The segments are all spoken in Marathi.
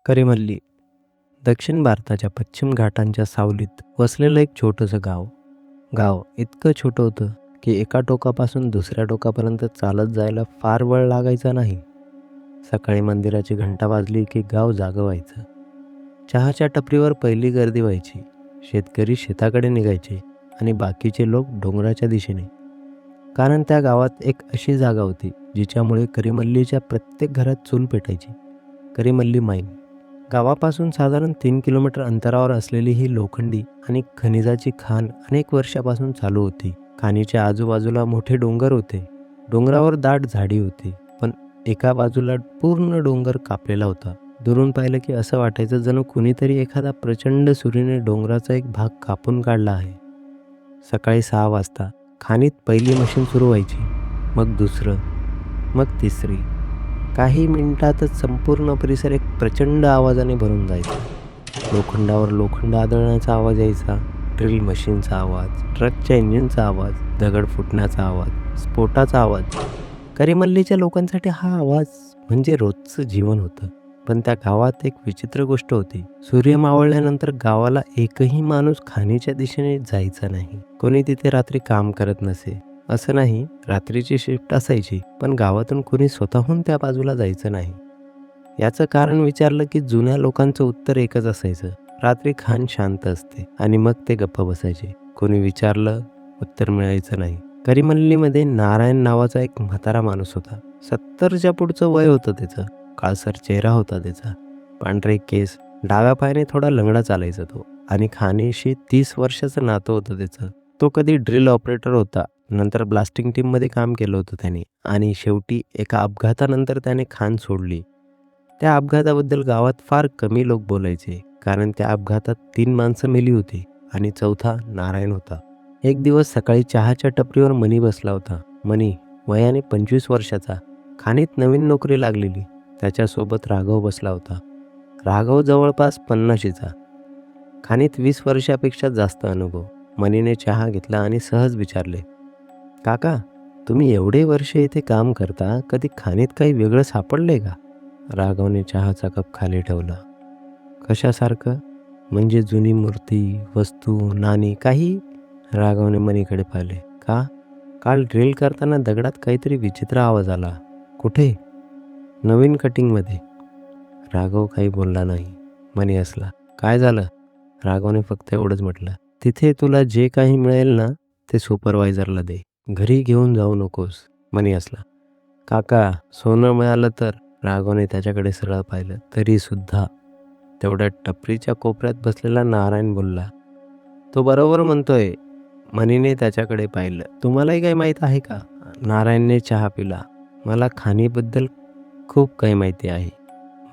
करीमल्ली दक्षिण भारताच्या पश्चिम घाटांच्या सावलीत वसलेलं एक छोटंसं गाव. गाव इतकं छोटं होतं की एका टोकापासून दुसऱ्या टोकापर्यंत चालत जायला फार वेळ लागायचा नाही. सकाळी मंदिराची घंटा वाजली की गाव जागं व्हायचं. चहाच्या टपरीवर पहिली गर्दी व्हायची. शेतकरी शेताकडे निघायचे आणि बाकीचे लोक डोंगराच्या दिशेने. कारण त्या गावात एक अशी जागा होती जिच्यामुळे करीमल्लीच्या प्रत्येक घरात चूल पेटायची. करीमल्ली माईन. गावापासून साधारण 3 किलोमीटर अंतरावर असलेली ही लोखंडी आणि खनिजाची खाण अनेक वर्षापासून चालू होती. खाणीच्या आजूबाजूला मोठे डोंगर होते. डोंगरावर दाट झाडी होती, पण एका बाजूला पूर्ण डोंगर कापलेला होता. दुरून पाहिलं की असं वाटायचं जणू कुणीतरी एखादा प्रचंड सुरीने डोंगराचा एक भाग कापून काढला आहे. सकाळी 6 वाजता खाणीत पहिली मशीन सुरू व्हायची, मग दुसरं, मग तिसरी. काही मिनिटातच संपूर्ण परिसर एक प्रचंड आवाजाने भरून जायचा. लोखंडावर लोखंड आदळण्याचा आवाज यायचा, ड्रिल मशीनचा आवाज, ट्रकच्या इंजिनचा आवाज, दगड फुटण्याचा आवाज, स्फोटाचा आवाज. करीमल्लीच्या लोकांसाठी हा आवाज म्हणजे रोजचं जीवन होतं. पण त्या गावात एक विचित्र गोष्ट होती. सूर्य मावळल्यानंतर गावाला एकही माणूस खाणीच्या दिशेने जायचा नाही. कोणी तिथे रात्री काम करत नसे असं नाही. रात्रीची शिफ्ट असायची, पण गावातून कोणी स्वतःहून त्या बाजूला जायचं नाही. याचं कारण विचारलं की जुन्या लोकांचं उत्तर एकच असायचं, रात्री खाण शांत असते. आणि मग ते गप्प बसायचे. कोणी विचारलं, उत्तर मिळायचं नाही. करीमल्लीमध्ये नारायण नावाचा एक म्हातारा माणूस होता. 70च्या पुढचं वय होतं त्याचं. काळसर चेहरा होता त्याचा, पांढरे केस, डाव्या पायाने थोडा लंगडा चालायचा तो. आणि खाणीशी 30 वर्षाचं नातं होतं त्याचं. तो कधी ड्रिल ऑपरेटर होता, नंतर ब्लास्टिंग टीममध्ये काम केलं होतं त्याने, आणि शेवटी एका अपघातानंतर त्याने खाण सोडली. त्या अपघाताबद्दल गावात फार कमी लोक बोलायचे, कारण त्या अपघातात 3 माणसं मेली होती आणि चौथा नारायण होता. एक दिवस सकाळी चहाच्या टपरीवर मनी बसला होता. मनी वयाने 25 वर्षाचा, खाणीत नवीन नोकरी लागलेली. त्याच्यासोबत राघव बसला होता. राघव जवळपास 50शीचा, खाणीत 20 वर्षापेक्षा जास्त अनुभव. मनीने चहा घेतला आणि सहज विचारले, काका, तुम्ही एवढे वर्ष इथे काम करता, कधी खाणीत काही वेगळं सापडलंय का? राघवने चहाचा कप खाली ठेवला. कशासारखं? म्हणजे जुनी मूर्ती, वस्तू, नाणी, काही? राघवने मनीकडे पाहिले. का? काल ड्रिल करताना दगडात काहीतरी विचित्र आवाज आला. कुठे? नवीन कटिंगमध्ये. राघव काही बोलला नाही. मनी हसला. काय झालं? राघवने फक्त एवढंच म्हटलं, तिथे तुला जे काही मिळेल ना, ते सुपरवायझरला दे. घरी घेऊन जाऊ नकोस. मनी हसला. काका, सोनं मिळालं तर? राघवने त्याच्याकडे सरळ पाहिलं. तरी सुद्धा. तेवढ्या टपरीच्या कोपऱ्यात बसलेला नारायण बोलला, तो बरोबर म्हणतोय. मनीने त्याच्याकडे पाहिलं. तुम्हालाही काही माहीत आहे का? नारायणने चहा पिला. मला खाणीबद्दल खूप काही माहिती आहे.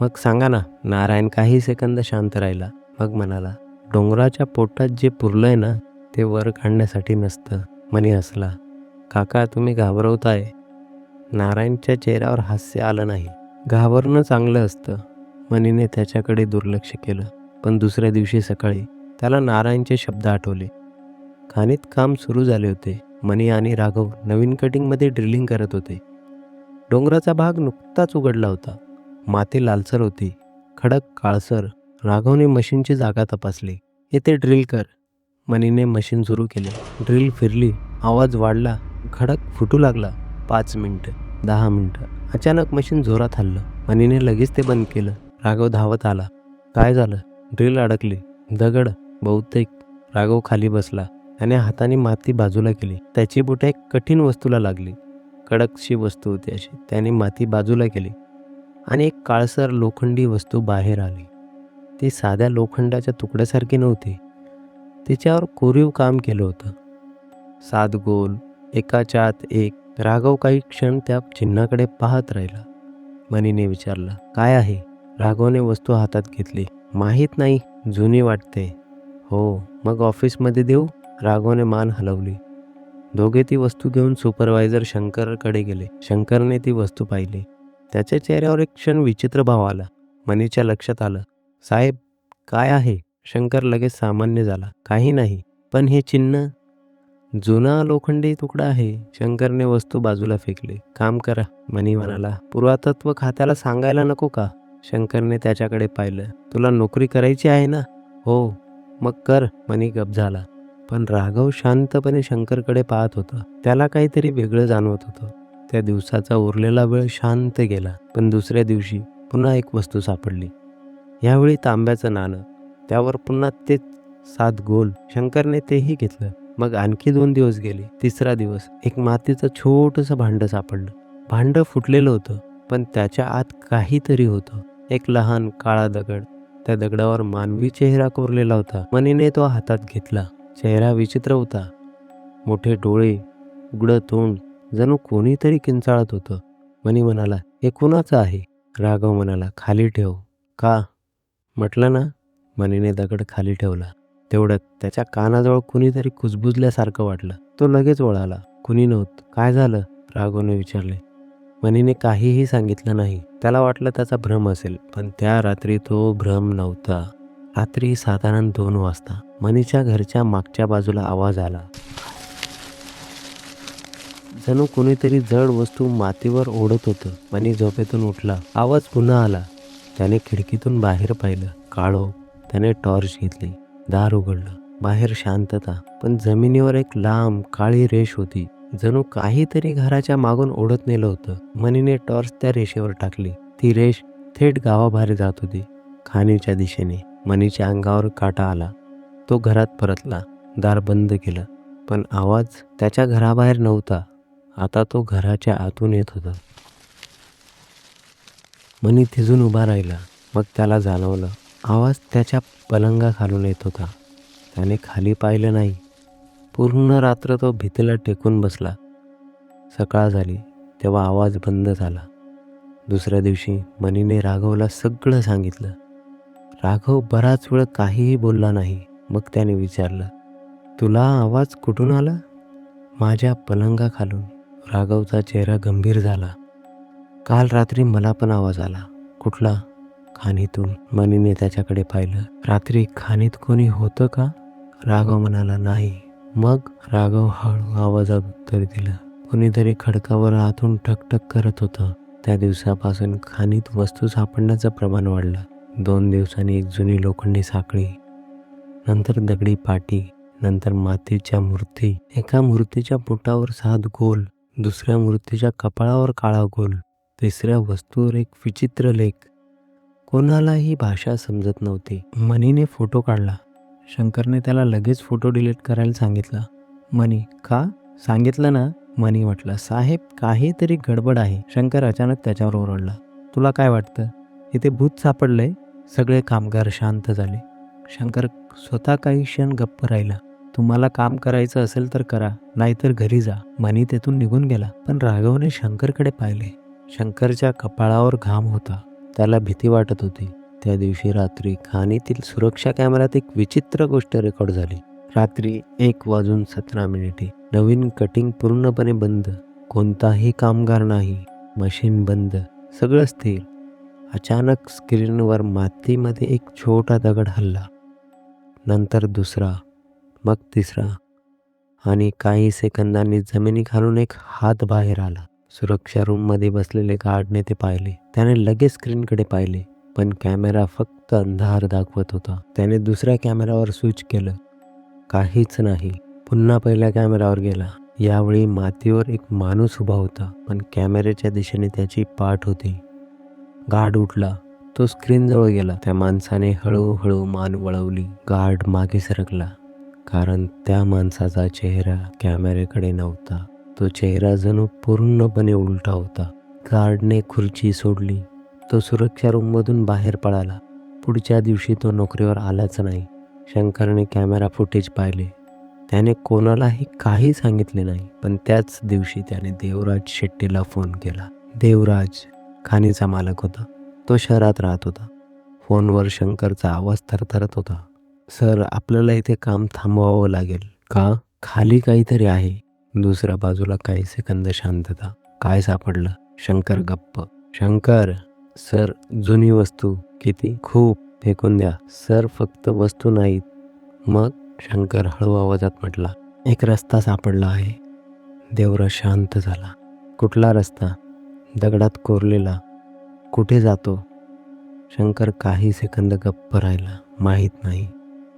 मग सांगा ना. नारायण काही सेकंद शांत राहिला, मग म्हणाला, डोंगराच्या पोटात जे पुरलंय ना, ते वर काढण्यासाठी नसतं. मनी हसला. काका, तुम्ही घाबरवताय. नारायणच्या चेहऱ्यावर हास्य आलं नाही. घाबरणं चांगलं असतं. मनीने त्याच्याकडे दुर्लक्ष केलं. पण दुसऱ्या दिवशी सकाळी त्याला नारायणचे शब्द आठवले. खाणीत काम सुरू झाले होते. मनी आणि राघव नवीन कटिंगमध्ये ड्रिलिंग करत होते. डोंगराचा भाग नुकताच उघडला होता. माती लालसर होती, खडक काळसर. राघवने मशीनची जागा तपासली. येथे ड्रिल कर. मनीने मशीन सुरू केले. ड्रिल फिरली, आवाज वाढला, खडक फुटू लागला. 5 मिनिटं, 10 मिनिटं. अचानक मशीन जोरात हललं. मनीने लगेच ते बंद केलं. राघव धावत आला. काय झालं? ड्रिल अडकली. दगड बहुतेक. राघव खाली बसला. त्याने हाताने माती बाजूला केली. त्याची बोटं एक कठीण वस्तूला लागली. कडकशी वस्तू होती अशी. त्याने माती बाजूला केली आणि एक काळसर लोखंडी वस्तू बाहेर आली. ती साध्या लोखंडाच्या तुकड्यासारखी नव्हती. तिच्यावर कोरीव काम केलं होतं. 7 गोल, एकाच्या आत एक. राघव काही क्षण त्या चिन्हाकडे पाहत राहिला. मनीने विचारलं, काय आहे? राघवने वस्तू हातात घेतली. माहीत नाही, जुनी वाटते. हो, मग ऑफिसमध्ये देऊ? राघवने मान हलवली. दोघे ती वस्तू घेऊन सुपरवायझर शंकरकडे गेले. शंकरने ती वस्तू पाहिली. त्याच्या चेहऱ्यावर एक क्षण विचित्र भाव आला. मनीच्या लक्षात आलं. साहेब, काय आहे? शंकर लगेच सामान्य झाला. काही नाही, पण हे चिन्ह जुना लोखंडी तुकडा आहे. शंकरने वस्तू बाजूला फेकली. काम करा, मनी म्हणाला. पुरातत्व खात्याला सांगायला नको का? शंकरने त्याच्याकडे पाहिलं. तुला नोकरी करायची आहे ना? हो. मग कर, मनी गप झाला. पण राघव शांतपणे शंकरकडे पाहत होता. त्याला काहीतरी वेगळं जाणवत होतं. त्या दिवसाचा उरलेला वेळ शांत गेला. पण दुसऱ्या दिवशी पुन्हा एक वस्तू सापडली. यावेळी तांब्याचं नाणं. त्यावर पुन्हा तेच 7 गोल. शंकरने तेही घेतलं. मग आणखी 2 दिवस गेले. तिसरा दिवस एक मातीचं छोटंसं भांडं सापडलं. भांडं फुटलेलं होतं, पण त्याच्या आत काहीतरी होतं. एक लहान काळा दगड. त्या दगडावर मानवी चेहरा कोरलेला होता. मनीने तो हातात घेतला. चेहरा विचित्र होता. मोठे डोळे, उघडं तोंड, जणू कोणीतरी किंचाळत होतं. मनी म्हणाला, हे कुणाचं आहे? राघव म्हणाला, खाली ठेव. का? म्हटलं ना. मनीने दगड खाली ठेवला. तेवढ्यात त्याच्या कानाजवळ कुणीतरी कुजबुजल्यासारखं वाटलं. तो लगेच वळाला. कुणी नव्हतं. काय झालं? राघवने विचारले. मनीने काहीही सांगितलं नाही. त्याला वाटलं त्याचा भ्रम असेल, पण त्या रात्री तो भ्रम नव्हता. रात्री साधारण 2 वाजता मनीच्या घरच्या मागच्या बाजूला आवाज आला. जणू कुणीतरी जड वस्तू मातीवर ओढत होतं. मनी झोपेतून उठला. आवाज पुन्हा आला. त्याने खिडकीतून बाहेर पाहिलं. काळोख. त्याने टॉर्च घेतली. दार उघडलं. बाहेर शांतता, पण जमिनीवर एक लांब काळी रेष होती. जणू काहीतरी घराच्या मागून ओढत नेलं होतं. मनीने टॉर्च त्या रेषेवर टाकली. ती रेष थेट गावाबाहेर जात होती, खाणीच्या दिशेने. मनीच्या अंगावर काटा आला. तो घरात परतला. दार बंद केलं. पण आवाज त्याच्या घराबाहेर नव्हता. आता तो घराच्या आतून येत होता. मनी थिजून उभा राहिला. मग त्याला जाणवलं, आवाज त्याच्या पलंगाखालून येत होता. त्याने खाली पाहिलं नाही. पूर्ण रात्र तो भिंतीला टेकून बसला. सकाळ झाली तेव्हा आवाज बंद झाला. दुसऱ्या दिवशी मनीने राघवला सगळं सांगितलं. राघव बराच वेळ काहीही बोलला नाही. मग त्याने विचारलं, तुला आवाज कुठून आला? माझ्या पलंगाखालून. राघवचा चेहरा गंभीर झाला. काल रात्री मला पण आवाज आला. कुठला? खाणीतून. मनीने त्याच्याकडे पाहिलं. रात्री खाणीत कोणी होतं का? राघव म्हणाला, नाही. मग? राघव हळू आवाजात उत्तर दिलं, कोणीतरी खडकावर हातून ठकठक करत होतं. त्या दिवसापासून खाणीत वस्तू सापडण्याचं प्रमाण वाढलं. 2 दिवसांनी एक जुनी लोखंडी साखळी, नंतर दगडी पाटी, नंतर मातीच्या मूर्ती. एका मूर्तीच्या पोटावर 7 गोल, दुसऱ्या मूर्तीच्या कपाळावर काळा गोल, तिसऱ्या वस्तूवर एक विचित्र लेख. कोणालाही भाषा समजत नव्हती. मनीने फोटो काढला. शंकरने त्याला लगेच फोटो डिलीट करायला सांगितला. मनी, का? सांगितलं ना. मनी म्हटलं, साहेब काहीतरी गडबड आहे. शंकर अचानक त्याच्यावर ओरडला, तुला काय वाटतं इथे भूत सापडलंय? सगळे कामगार शांत झाले. शंकर स्वतः काही क्षण गप्प राहिला. तुम्हाला काम करायचं असेल तर करा, नाहीतर घरी जा. मनी तेथून निघून गेला. पण राघवने शंकरकडे पाहिले. शंकरच्या कपाळावर घाम होता. त्याला भीती वाटत होती. त्या दिवशी रात्री खाणीतील सुरक्षा कॅमेऱ्यात एक विचित्र गोष्ट रेकॉर्ड झाली. रात्री 1:17 नवीन कटिंग पूर्णपणे बंद. कोणताही कामगार नाही. मशीन बंद. सगळं स्थिर. अचानक स्क्रीनवर मातीमध्ये एक छोटा दगड हलला. नंतर दुसरा, मग तिसरा, आणि काही सेकंदांनी जमिनीखालून एक हात बाहेर आला. सुरक्षा रूममध्ये बसलेले गार्डने ते पाहिले. त्याने लगेच स्क्रीनकडे पाहिले, पण कॅमेरा फक्त अंधार दाखवत होता. त्याने दुसऱ्या कॅमेऱ्यावर स्विच केलं. काहीच नाही. पुन्हा पहिल्या कॅमेऱ्यावर गेला. यावेळी मातीवर एक माणूस उभा होता, पण कॅमेऱ्याच्या दिशेने त्याची पाठ होती. गार्ड उठला. तो स्क्रीनजवळ गेला. त्या माणसाने हळूहळू मान वळवली. गार्ड मागे सरकला, कारण त्या माणसाचा चेहरा कॅमेऱ्याकडे नव्हता. तो चेहरा जणू पूर्णपणे उलटा होता. गार्डने खुर्ची सोडली. तो सुरक्षा रूममधून बाहेर पळाला. पुढच्या दिवशी तो नोकरीवर आलाच नाही. शंकरने कॅमेरा फुटेज पाहिले. त्याने कोणालाही काही सांगितले नाही. पण त्याच दिवशी त्याने देवराज शेट्टीला फोन केला. देवराज खाणीचा मालक होता. तो शहरात राहत होता. फोनवर शंकरचा आवाज थरथरत होता. सर, आपल्याला इथे काम थांबवावं लागेल. का? खाली काहीतरी आहे. दुसऱ्या बाजूला काही सेकंद शांतता. काय सापडलं? शंकर गप्प. शंकर, सर, जुनी वस्तू. किती? खूप. फेकून द्या. सर, फक्त वस्तू नाहीत. मग? शंकर हळू आवाजात म्हटला, एक रस्ता सापडला आहे. देवराज शांत झाला. कुठला रस्ता? दगडात कोरलेला. कुठे जातो? शंकर काही सेकंद गप्प राहिला. माहीत नाही.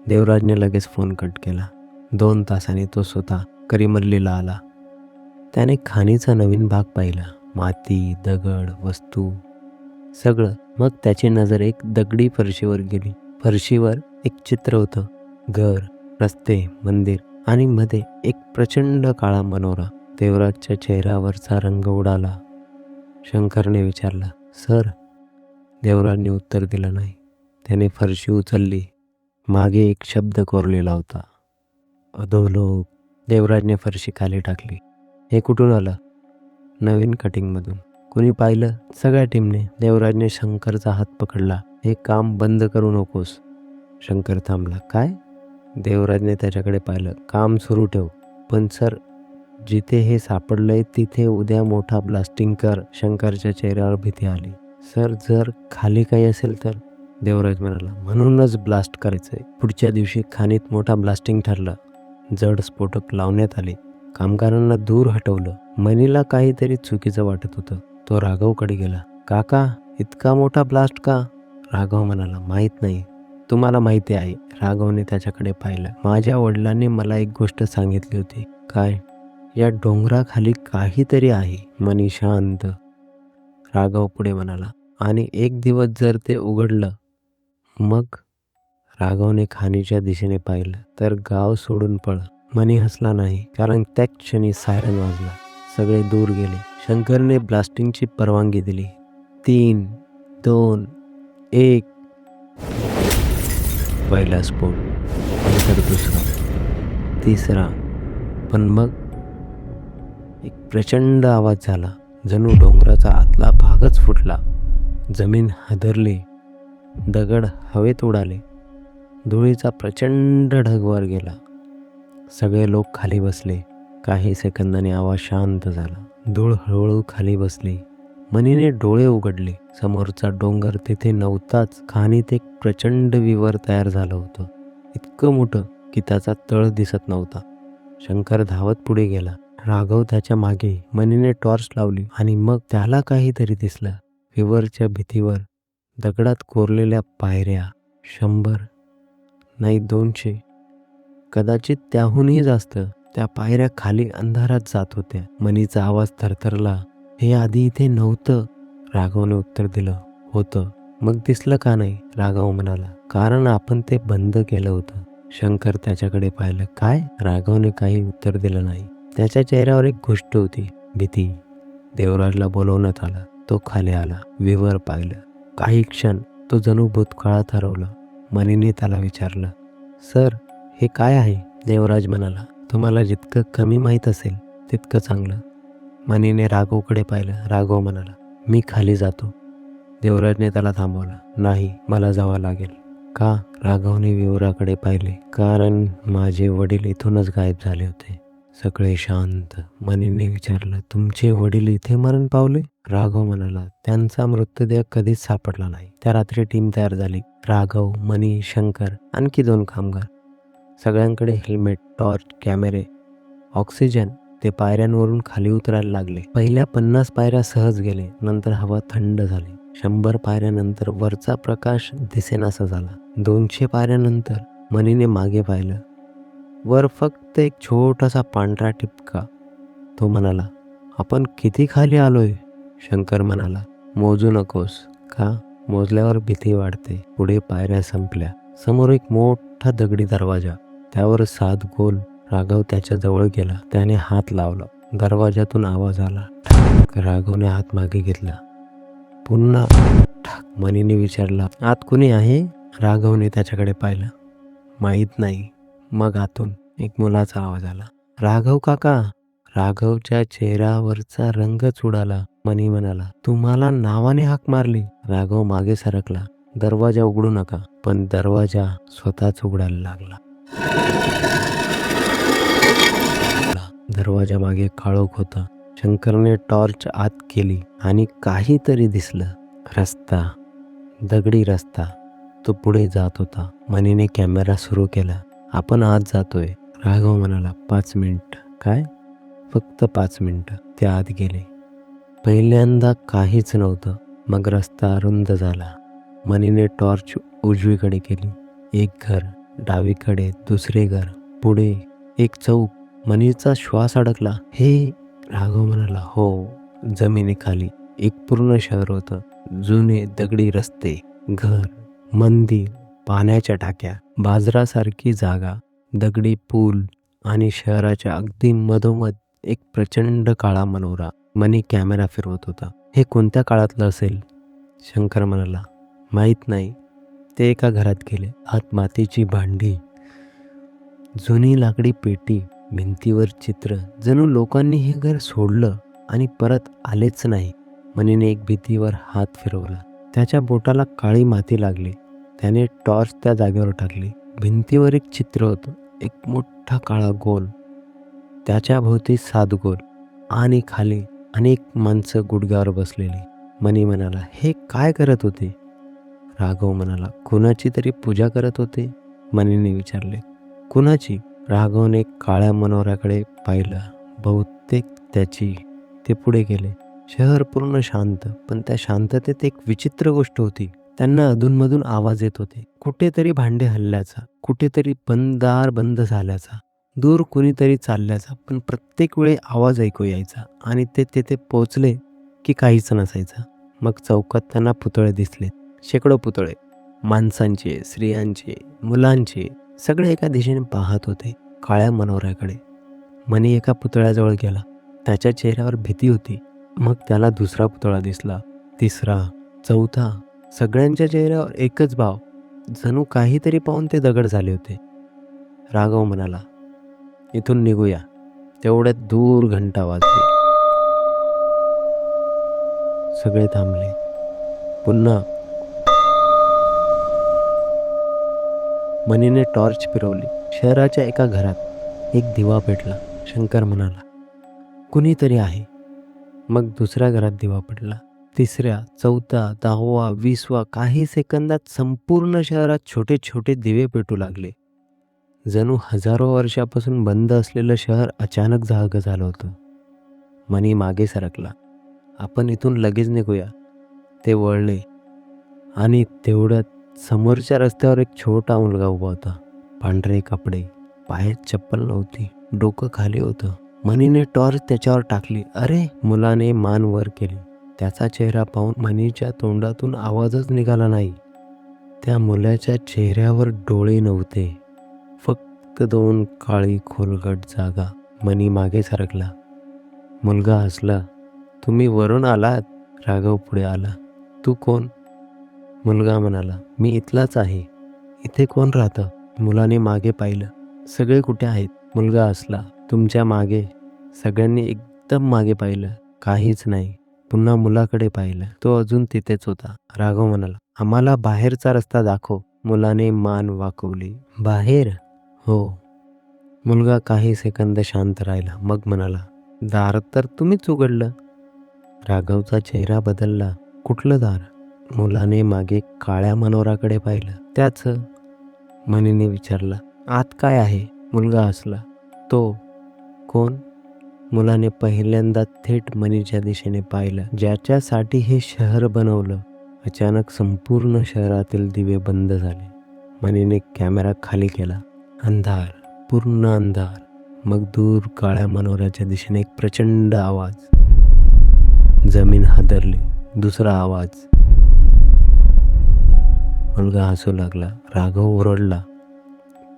देवराजने लगेच फोन कट केला. 2 तासांनी तो स्वतः करीमल्लीला आला. त्याने खाणीचा नवीन भाग पाहिला. माती, दगड, वस्तू सगळं. मग त्याची नजर एक दगडी फरशीवर गेली. फरशीवर एक चित्र होतं. घर, रस्ते, मंदिर आणि मध्ये एक प्रचंड काळा मनोरा. देवराजच्या चेहऱ्यावरचा रंग उडाला. शंकरने विचारलं, सर? देवराजने उत्तर दिलं नाही. त्याने फरशी उचलली. मागे एक शब्द कोरलेला होता, अधोलोक. देवराजने फरशी खाली टाकली. हे कुठून आलं? नवीन कटिंगमधून. कुणी पाहिलं? सगळ्या टीमने. देवराजने शंकरचा हात पकडला. हे काम बंद करू नकोस. शंकर थांबला. काय? देवराजने त्याच्याकडे पाहिलं. काम सुरू ठेव. पण सर, जिथे हे सापडलंय तिथे उद्या मोठा ब्लास्टिंग कर. शंकरच्या चेहऱ्यावर भीती आली. सर, जर खाली काही असेल तर? देवराज म्हणाला, म्हणूनच ब्लास्ट करायचंय. पुढच्या दिवशी खाणीत मोठा ब्लास्टिंग ठरलं. जड स्फोटक लावण्यात आले. कामगारांना दूर हटवलं. मनीला काहीतरी चुकीचं वाटत होतं. तो राघवकडे गेला. काका, इतका मोठा ब्लास्ट का? राघव म्हणाला, माहीत नाही. तुम्हाला माहिती आहे. राघवने त्याच्याकडे पाहिलं. माझ्या वडिलांनी मला एक गोष्ट सांगितली होती. काय? या डोंगराखाली काहीतरी आहे. मनी शांत. राघव पुढे म्हणाला, आणि एक दिवस जर ते उघडलं मग? राघवने खाणीच्या दिशेने पाहिलं तर गाव सोडून पळ. मनी हसला नाही, कारण त्या क्षणी सायरन वाजला. सगळे दूर गेले. शंकरने ब्लास्टिंगची परवानगी दिली. 3, 2, 1. पहिला स्फोट, नंतर दुसरा, तिसरा. पण मग एक प्रचंड आवाज झाला. जणू डोंगराचा आतला भागच फुटला. जमीन हादरली. दगड हवेत उडाले. धुळीचा प्रचंड ढग वर गेला. सगळे लोक खाली बसले. काही सेकंदांनी आवाज शांत झाला. धूळ हळूहळू खाली बसली. मनीने डोळे उघडले. समोरचा डोंगर तिथे नव्हताच. खाणीत एक प्रचंड विवर तयार झालं होतं. इतकं मोठं की त्याचा तळ दिसत नव्हता. शंकर धावत पुढे गेला. राघव त्याच्या मागे. मनीने टॉर्च लावली आणि मग त्याला काहीतरी दिसलं. विवरच्या भीतीवर दगडात कोरलेल्या पायऱ्या. 100 नाही, 200, कदाचित त्याहूनही जास्त. त्या पायऱ्या खाली अंधारात जात होत्या. मनीचा आवाज थरथरला. हे आधी इथे नव्हतं. राघवने उत्तर दिलं, होतं. मग दिसलं का नाही? राघव म्हणाला, कारण आपण ते बंद केलं होतं. शंकर त्याच्याकडे पाहिलं. काय? राघवने काही उत्तर दिलं नाही. त्याच्या चेहऱ्यावर एक गोष्ट होती, भीती. देवराजला बोलवण्यात आलं. तो खाली आला. विवर पाहिलं. काही क्षण तो जणू भूतकाळात हरवला. मनीने त्याला विचारलं, सर, हे काय आहे? देवराज म्हणाला, तुम्हाला जितकं कमी माहीत असेल तितकं चांगलं. मनीने राघवकडे पाहिलं. राघव म्हणाला, मी खाली जातो. देवराजने त्याला थांबवलं. नाही, मला जावं लागेल. का? राघवने विवराकडे पाहिले. कारण माझे वडील इथूनच गायब झाले होते. सगळे शांत. मनीने विचारलं, तुमचे वडील इथे मरण पावले? राघव म्हणाला, त्यांचा मृतदेह कधीच सापडला नाही. त्या रात्री टीम तयार झाली. राघव, मनी, शंकर, आणखी 2 कामगार. सगळ्यांकडे हेल्मेट, टॉर्च, कॅमेरे, ऑक्सिजन. ते पायऱ्यांवरून खाली उतरायला लागले. पहिल्या 50 पायऱ्या सहज गेले. नंतर हवा थंड झाली. 100 पायऱ्यानंतर वरचा प्रकाश दिसेनासा झाला. 200 पायऱ्यानंतर मनीने मागे पाहिलं. वर फक्त एक छोटासा पांढरा ठिपका. तो म्हणाला, आपण किती खाली आलोय? शंकर म्हणाला, मोजू नकोस. का? मोजल्यावर भीती वाढते. पुढे पायऱ्या संपल्या. समोर एक मोठा दगडी दरवाजा. त्यावर 7 गोल. राघव त्याच्या जवळ गेला. त्याने हात लावला. दरवाजातून आवाज आला. ठाक. राघवने हात मागे घेतला. पुन्हा ठाक. मनीने विचारला, आत कुणी आहे? राघवने त्याच्याकडे पाहिलं. माहीत नाही. मग आतून एक मुलाचा आवाज आला, राघव काका. राघवच्या चेहऱ्यावरचा रंगच उडाला. मनी म्हणाला, तुम्हाला नावाने हाक मारली. राघव मागे सरकला. दरवाजा उघडू नका. पण दरवाजा स्वतःच उघडायला लागला. दरवाजा मागे काळोख होता. शंकरने टॉर्च आत केली आणि काहीतरी दिसलं. रस्ता, दगडी रस्ता. तो पुढे जात होता. मनीने कॅमेरा सुरू केला. आपण आत जातोय. राघव म्हणाला, 5 मिनिट. काय? फक्त 5 मिनिटं. ते आत गेले. पहिल्यांदा काहीच नव्हतं. मग रस्ता अरुंद झाला. मनीने टॉर्च उजवीकडे केली. एक घर, डावीकडे दुसरे घर, पुढे एक चौक. मनीचा श्वास अडकला. हे, राघव म्हणाला. हो, जमिनीखाली एक पूर्ण शहर होतं. जुने दगडी रस्ते, घर, मंदिर, पाण्याच्या टाक्या, बाजारासारखी जागा, दगडी पूल आणि शहराच्या अगदी मधोमध एक प्रचंड काळा मनोरा. मनी कॅमेरा फिरवत होता. हे कोणत्या काळातलं असेल? शंकर म्हणाला. माहीत नाही. ते एका घरात गेले. आत मातीची भांडी, जुनी लाकडी पेटी, भिंतीवर चित्र. जणू लोकांनी हे घर सोडलं आणि परत आलेच नाही. मनीने एक भिंतीवर हात फिरवला. त्याच्या बोटाला काळी माती लागली. त्याने टॉर्च त्या जागेवर टाकली. भिंतीवर एक चित्र होतं. एक मोठा काळा गोल, त्याच्या भोवती 7 गोल आणि खाली अनेक माणसं गुडघ्यावर बसलेली. मनी म्हणाला, हे काय करत होते? राघव म्हणाला, कुणाची तरी पूजा करत होते. मनीने विचारले, कुणाची? राघवने काळ्या मनोऱ्याकडे पाहिलं. बहुतेक त्याची. ते पुढे गेले. शहर पूर्ण शांत, पण त्या शांततेत एक विचित्र गोष्ट होती. त्यांना अधूनमधून आवाज येत होते. कुठेतरी भांडे हलल्याचा, कुठेतरी दार बंद झाल्याचा, दूर कुणीतरी चालल्याचा. पण प्रत्येक वेळी आवाज ऐकू यायचा आणि ते तिथे पोचले की काहीच नसायचं. मग चौकात त्यांना पुतळे दिसले. शेकडो पुतळे, माणसांचे, स्त्रियांचे, मुलांचे. सगळे एका दिशेने पाहत होते, काळ्या मनोऱ्याकडे. मनी एका पुतळ्याजवळ गेला. त्याच्या चेहऱ्यावर भीती होती. मग त्याला दुसरा पुतळा दिसला, तिसरा, चौथा. सगळ्यांच्या चेहऱ्यावर एकच भाव. जणू काहीतरी पाहून ते दगड झाले होते. राघव म्हणाला, इथून निघूया. तेवढ्यात दूर घंटा वाजली. सगळे थांबले. पुन्हा मनीने टॉर्च फिरवली. शहराच्या एका घरात एक दिवा पेटला. शंकर म्हणाला, कुणीतरी आहे. मग दुसऱ्या घरात दिवा पडला. तिसऱ्या, चौथा, 10वा, 20वा. काही सेकंदात संपूर्ण शहरात छोटे छोटे दिवे पेटू लागले. जणू हजारो वर्षापासून बंद असलेलं शहर अचानक जागं झालं होतं. मनी मागे सरकला. आपण इथून लगेच निघूया. ते वळले आणि तेवढ्यात समोरच्या रस्त्यावर एक छोटा मुलगा उभा होता. पांढरे कपडे, पायात चप्पल नव्हती, डोकं खाली होतं. मनीने टॉर्च त्याच्यावर टाकली. अरे, मुलाने मान वर केली. त्याचा चेहरा पाहून मनीच्या तोंडातून आवाजच निघाला नाही. त्या मुलाच्या चेहऱ्यावर डोळे नव्हते, फक्त 2 काळी खोलगट जागा. मनी मागे सरकला. मुलगा हसला. तुम्ही वरून आलात? राघव पुढे आला. तू कोण? मुलगा म्हणाला, मी इथलाच आहे. इथे कोण राहतं? मुलाने मागे पाहिलं. सगळे कुठे आहेत? मुलगा हसला. तुमच्या मागे. सगळ्यांनी एकदम मागे पाहिलं. काहीच नाही. पुन्हा मुलाकडे पाहिलं. तो अजून तिथेच होता. राघव म्हणाला, आम्हाला बाहेरचा रस्ता दाखव. मुलाने मान वाकवली. बाहेर? हो. मुलगा काही सेकंद शांत राहिला. मग म्हणाला, दार तर तुम्हीच उघडलं. राघवचा चेहरा बदलला. कुठलं दार? मुलाने मागे काळ्या मनोराकडे पाहिलं. त्याच. मनीने विचारलं, आत काय आहे? मुलगा हसला. तो कोण? मुलाने पहिल्यांदा थेट मनीच्या दिशेने पाहिलं, ज्याच्यासाठी हे शहर बनवलं. अचानक संपूर्ण शहरातील दिवे बंद झाले. मनीने कॅमेरा खाली केला. अंधार, पूर्ण अंधार. मग दूर काळ्या मनोऱ्याच्या दिशेने एक प्रचंड आवाज. जमीन हादरली. दुसरा आवाज. मुलगा हसू लागला. राघव ओरडला,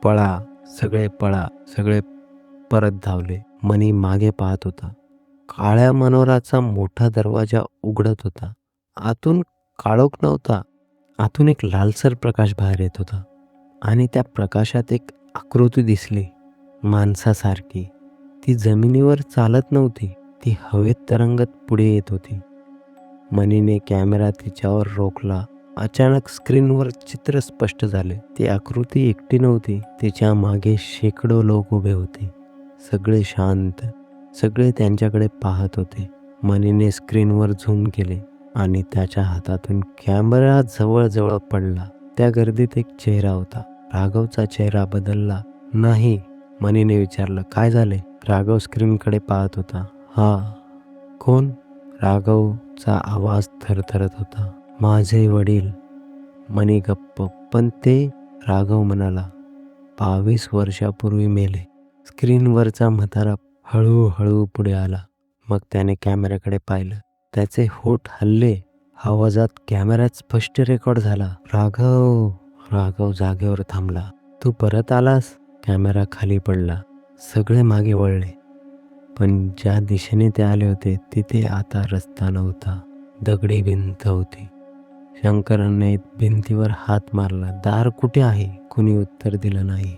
पळा, सगळे पळा. सगळे परत धावले. मनी मागे पाहत होता. काळ्या मनोराचा मोठा दरवाजा उघडत होता. आतून काळोख नव्हता. आतून एक लालसर प्रकाश बाहेर येत होता आणि त्या प्रकाशात एक आकृती दिसली, माणसासारखी. ती जमिनीवर चालत नव्हती. ती हवेत तरंगत पुढे येत होती. मनीने कॅमेरा तिच्यावर रोखला. अचानक स्क्रीनवर चित्र स्पष्ट झाले. ती आकृती एकटी नव्हती. तिच्या मागे शेकडो लोक उभे होते. सगळे शांत. सगळे त्यांच्याकडे पाहत होते. मनीने स्क्रीनवर झूम केले आणि त्याच्या हातातून कॅमेरा जवळजवळ पडला. त्या गर्दीत एक चेहरा होता. राघवचा चेहरा बदलला. नाही. मनीने विचारलं, काय झाले? राघव स्क्रीनकडे पाहत होता. हा. कोण? राघवचा आवाज थरथरत होता. माझे वडील. मनी गप्प. पण ते? राघव म्हणाला. 22 वर्षापूर्वी मेले. स्क्रीनवरचा म्हातारा हळूहळू पुढे आला. मग त्याने कॅमेऱ्याकडे पाहिलं. त्याचे होठ हलले. आवाजात कॅमेऱ्यात स्पष्ट रेकॉर्ड झाला. राघव. राघव जागेवर थांबला. तू परत आलास? कॅमेरा खाली पडला. सगळे मागे वळले. पण ज्या दिशेने ते आले होते तिथे आता रस्ता नव्हता. दगडी भिंत होती. शंकरांनी भिंतीवर हात मारला. दार कुठे आहे? कुणी उत्तर दिलं नाही.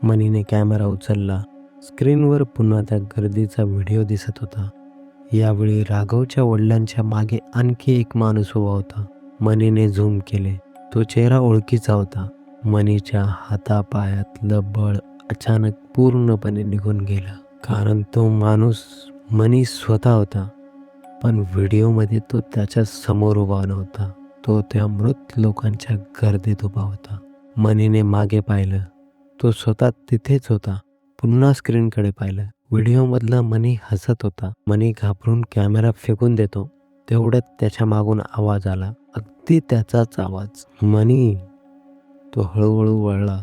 मनीने कॅमेरा उचलला. स्क्रीनवर पुन्हा त्या गर्दीचा व्हिडिओ दिसत होता. यावेळी राघवच्या वडिलांच्या मागे आणखी एक माणूस उभा होता. मनीने झूम केले. तो चेहरा ओळखीचा होता. मनीच्या हातापायातलं बळ अचानक पूर्णपणे निघून गेलं. कारण तो माणूस मनी स्वतः होता. पण व्हिडिओमध्ये तो त्याच्या समोर उभा नव्हता. तो त्या मृत लोकांच्या गर्दीत उभा होता. मनीने मागे पाहिलं. तो स्वतः तिथेच होता. पुन्हा स्क्रीनकडे पाहिलं. व्हिडिओमधला मनी हसत होता. मनी घाबरून कॅमेरा फेकून देतो. तेवढ्यात त्याच्या मागून आवाज आला. अगदी त्याचाच आवाज. मनी. तो हळूहळू वळला.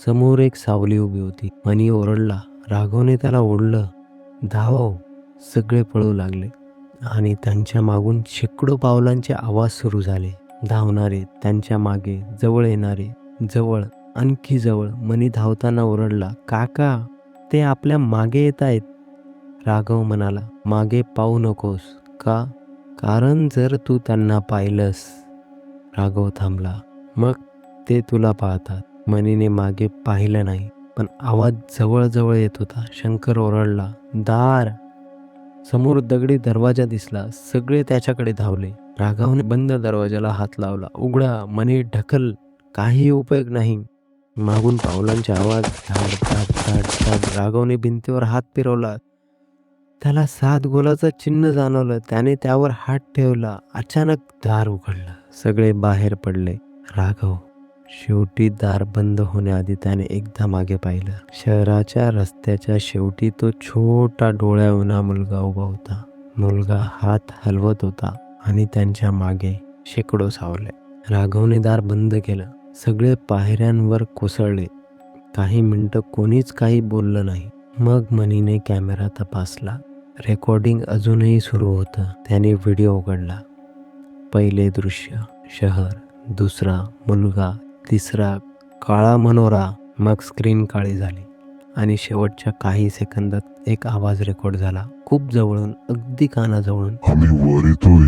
समोर एक सावली उभी होती. मनी ओरडला. राघवने त्याला ओढलं. धाव. सगळे पळू लागले आणि त्यांच्या मागून शेकडो पावलांचे आवाज सुरू झाले. धावणारे, त्यांच्या मागे, जवळ येणारे, जवळ, आणखी जवळ. मनी धावताना ओरडला. काका, ते आपल्या मागे येत आहेत. राघव म्हणाला. मागे पाहू नकोस. का? कारण जर तू त्यांना पाहिलंस. राघव थांबला. मग ते तुला पाहतात. मनीने मागे पाहिलं नाही. पण आवाज जवळ येत होता. शंकर ओरडला. दार. समोर दगडी दरवाजा दिसला. सगळे त्याच्याकडे धावले. राघवने बंद दरवाजाला हात लावला. उघडा. मनी ढकल. काही उपयोग नाही. मागून पावलांचे आवाज. धाड धाड धाड धाड. राघवने भिंतीवर हात फिरवला. त्याला 7 गोलाचं चिन्ह जाणवलं. त्याने त्यावर हात ठेवला. अचानक दार उघडलं. सगळे बाहेर पडले. राघव. शेवटी दार बंद होण्याआधी त्याने एकदा मागे पाहिलं. शहराच्या रस्त्याच्या शेवटी तो छोटा डोळ्याउना मुलगा उभा होता. मुलगा हात हलवत होता आणि त्यांच्या मागे शेकडो सावले. राघवने दार बंद केलं. सगळे पायऱ्यांवर कोसळले. काही मिनिटं कोणीच काही बोललं नाही. मग मनीने कॅमेरा तपासला. रेकॉर्डिंग अजूनही सुरू होतं. त्याने व्हिडिओ उघडला. पहिले दृश्य शहर, दुसरा मुलगा, तिसरा काळा मनोरा. मग स्क्रीन काळी झाली आणि शेवटच्या काही सेकंदात एक आवाज रेकॉर्ड झाला. खूप जवळून, अगदी कानाजवळून. आम्ही वर येतोय.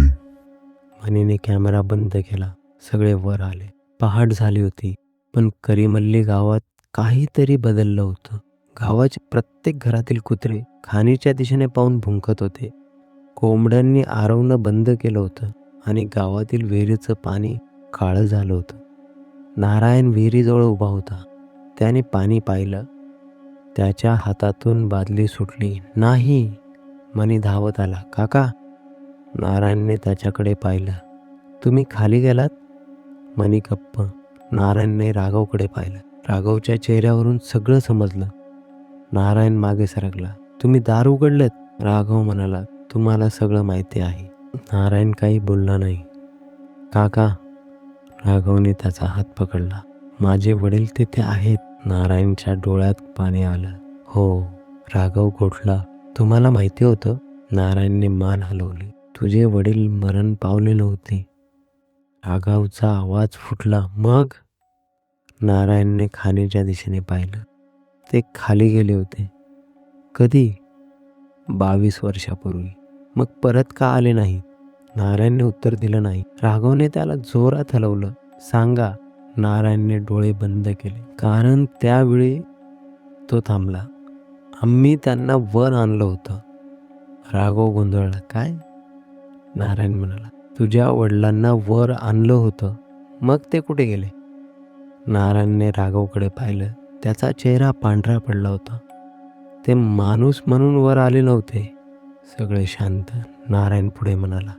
मनीने कॅमेरा बंद केला. सगळे वर आले. पहाट झाली होती. पण करीमल्ली गावात काहीतरी बदललं होतं. गावाचे प्रत्येक घरातील कुत्रे खाणीच्या दिशेने पाहून भुंकत होते. कोंबड्यांनी आरवणं बंद केलं होतं आणि गावातील विहिरीचं पाणी काळं झालं होतं. नारायण विहिरीजवळ उभा होता. त्याने पाणी पाहिलं. त्याच्या हातातून बादली सुटली. नाही. मनी धावत आला. काका. नारायणने त्याच्याकडे पाहिलं. तुम्ही खाली गेलात? मनी गप्प. नारायणने राघवकडे पाहिलं. राघवच्या चेहऱ्यावरून सगळं समजलं. नारायण मागे सरकला. तुम्ही दार उघडलेत? राघव म्हणाला. तुम्हाला सगळं माहिती आहे. नारायण काही बोलला नाही. काका. राघवने त्याचा हात पकडला. माझे वडील तिथे आहेत. नारायणच्या डोळ्यात पाणी आलं. हो. राघव गोठला. तुम्हाला माहिती होतं? नारायणने मान हलवली. तुझे वडील मरण पावले नव्हते. राघवचा आवाज फुटला. मग? नारायणने खाणीच्या दिशेने पाहिलं. ते खाली गेले होते. कधी? 22 वर्षापूर्वी. मग परत का आले नाहीत? नारायणने उत्तर दिलं नाही. राघवने त्याला जोरात हलवलं. सांगा. नारायणने डोळे बंद केले. कारण त्यावेळी तो थांबला. आम्ही त्यांना वर आणलं होतं. राघव गोंधळला. काय? नारायण म्हणाला. तुझ्या वडिलांना वर आणलं होतं. मग ते कुठे गेले? नारायणने राघवकडे पाहिलं. त्याचा चेहरा पांढरा पडला होता. ते माणूस म्हणून वर आले नव्हते. सगळे शांत. नारायण पुढे म्हणाला.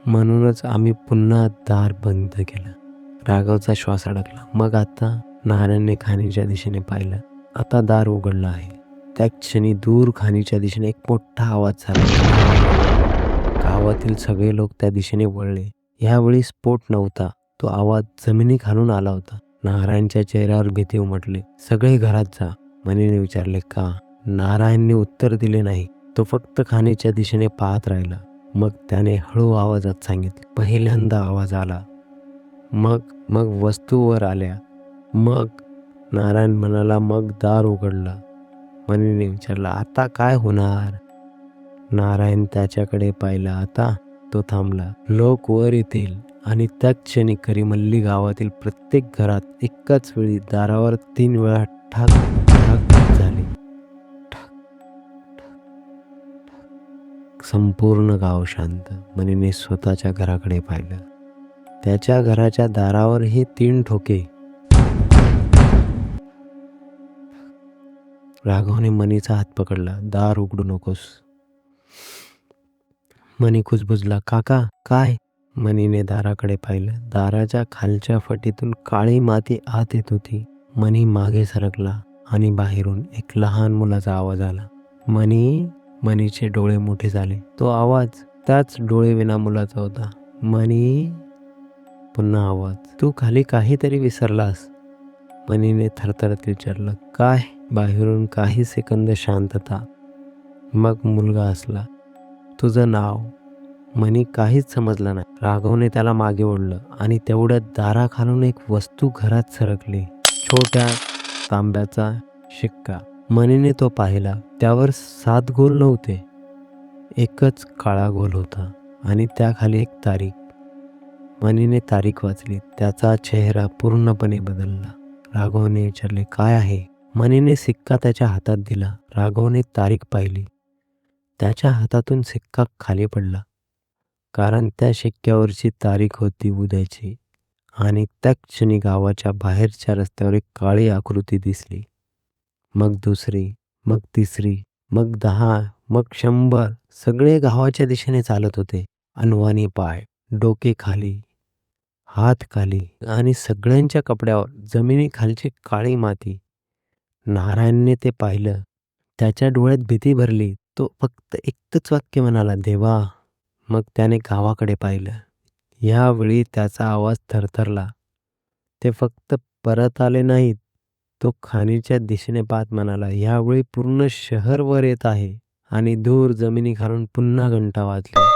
म्हणूनच आम्ही पुन्हा दार बंद केलं. राघवचा श्वास अडकला. मग आता? नारायणने खाणीच्या दिशेने पाहिलं. आता दार उघडलं आहे. त्या क्षणी दूर खाणीच्या दिशेने एक मोठा आवाज झाला. गावातील सगळे लोक त्या दिशेने वळले. यावेळी स्फोट नव्हता. तो आवाज जमिनीखालून आला होता. नारायणच्या चेहऱ्यावर भीती उमटली. "सगळे घरात जा," मनीने विचारले. "का?" नारायणने उत्तर दिले नाही. तो फक्त खाणीच्या दिशेने पाहत राहिला. मग त्याने हळू आवाजात सांगितले. पहिल्यांदा आवाज आला. मग मग वस्तू वर आल्या. मग नारायण म्हणाला, "मग दार उघडलं." मनीने विचारलं, "आता काय होणार?" नारायण त्याच्याकडे पाहिला. आता तो थांबला. लोक वर येतील आणि त्याच क्षणी करीमल्ली गावातील प्रत्येक घरात एकाच वेळी दारावर 3 वेळा ठाक ठाक झाले. संपूर्ण गाव शांत. मनीने स्वतःच्या घराकडे पाहिलं. त्याच्या घराच्या दारावरही 3 ठोके. राघवने मनीचा हात पकडला. "दार उघडू नकोस." मनी कुजबुजला. "काका, काय?" मनीने दाराकडे पाहिलं. दाराच्या खालच्या फटीतून काळी माती आत येत होती. मनी मागे सरकला आणि बाहेरून एक लहान मुलाचा आवाज आला. "मनी." मनीचे डोळे मोठे झाले. तो आवाज त्याच डोळेविना मुलाचा होता. "मनी." पुन्हा आवाज. "तू खाली काहीतरी विसरलास." मनीने थरथरत विचारलं, "काय?" बाहेरून काही सेकंद शांतता. मग मुलगा हसला. "तुझं नाव." मनी काहीच समजलं नाही. राघवने त्याला मागे ओढलं आणि तेवढ्यात दाराखालून एक वस्तू घरात सरकली. छोट्या तांब्याचा शिक्का. मनीने तो पाहिला. त्यावर 7 गोल नव्हते. एकच काळा गोल होता आणि त्याखाली एक तारीख. मनीने तारीख वाचली. त्याचा चेहरा पूर्णपणे बदलला. राघवने विचारले, "काय आहे?" मनीने सिक्का त्याच्या हातात दिला. राघवने तारीख पाहिली. त्याच्या हातातून सिक्का खाली पडला. कारण त्या शिक्क्यावरची तारीख होती उद्याची. आणि त्याच क्षणी गावाच्या बाहेरच्या रस्त्यावर एक काळी आकृती दिसली. मग दुसरी, मग तिसरी, मग 10, मग 100. सगळे गावाच्या दिशेने चालत होते. अनवाणी पाय, डोके खाली, हात खाली आणि सगळ्यांच्या कपड्यावर जमिनीखालची काळी माती. नारायणने ते पाहिलं. त्याच्या डोळ्यात भीती भरली. तो फक्त एकच वाक्य म्हणाला, "देवा." मग त्याने गावाकडे पाहिलं. यावेळी त्याचा आवाज थरथरला. ते फक्त परत आले नाहीत. तो खाणीच्या दिशेने पाहत म्हणाला, "यावेळी पूर्ण शहर वर येत आहे." आणि दूर जमिनीखालून पुन्हा घंटा वाजली.